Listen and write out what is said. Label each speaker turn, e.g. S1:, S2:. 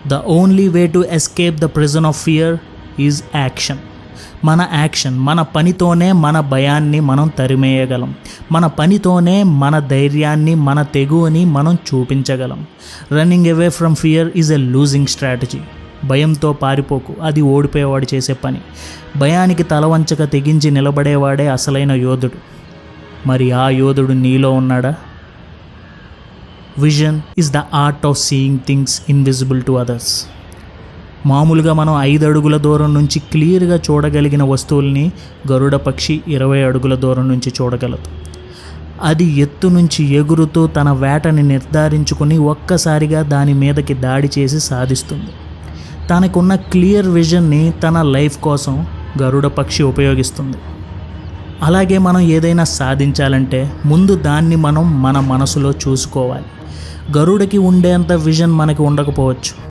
S1: The only way to escape the prison of fear is action. మన పనితోనే మన భయాన్ని మనం తరిమేయగలం. మన పనితోనే మన ధైర్యాన్ని, మన తెగువని మనం చూపించగలం. Running away from fear is a losing strategy. భయంతో పారిపోకు, అది ఓడిపోయేవాడు చేసే పని. భయానికి తలవంచక తెగించి నిలబడేవాడే అసలైన యోధుడు. మరి ఆ యోధుడు నీలో ఉన్నాడా? Vision is the art of seeing things invisible to others. మామూలుగా మనం 5 అడుగుల దూరం నుంచి క్లియర్గా చూడగలిగిన వస్తువుల్ని గరుడ పక్షి 20 అడుగుల దూరం నుంచి చూడగలదు. అది ఎత్తు నుంచి ఎగురుతూ తన వేటని నిర్ధారించుకుని ఒక్కసారిగా దాని మీదకి దాడి చేసి సాధిస్తుంది. తనకున్న క్లియర్ విజన్ని తన లైఫ్ కోసం గరుడ పక్షి ఉపయోగిస్తుంది. అలాగే మనం ఏదైనా సాధించాలంటే ముందు దాన్ని మనం మన మనసులో చూసుకోవాలి. గరుడకి ఉండేంత విజన్ మనకి ఉండకపోవచ్చు,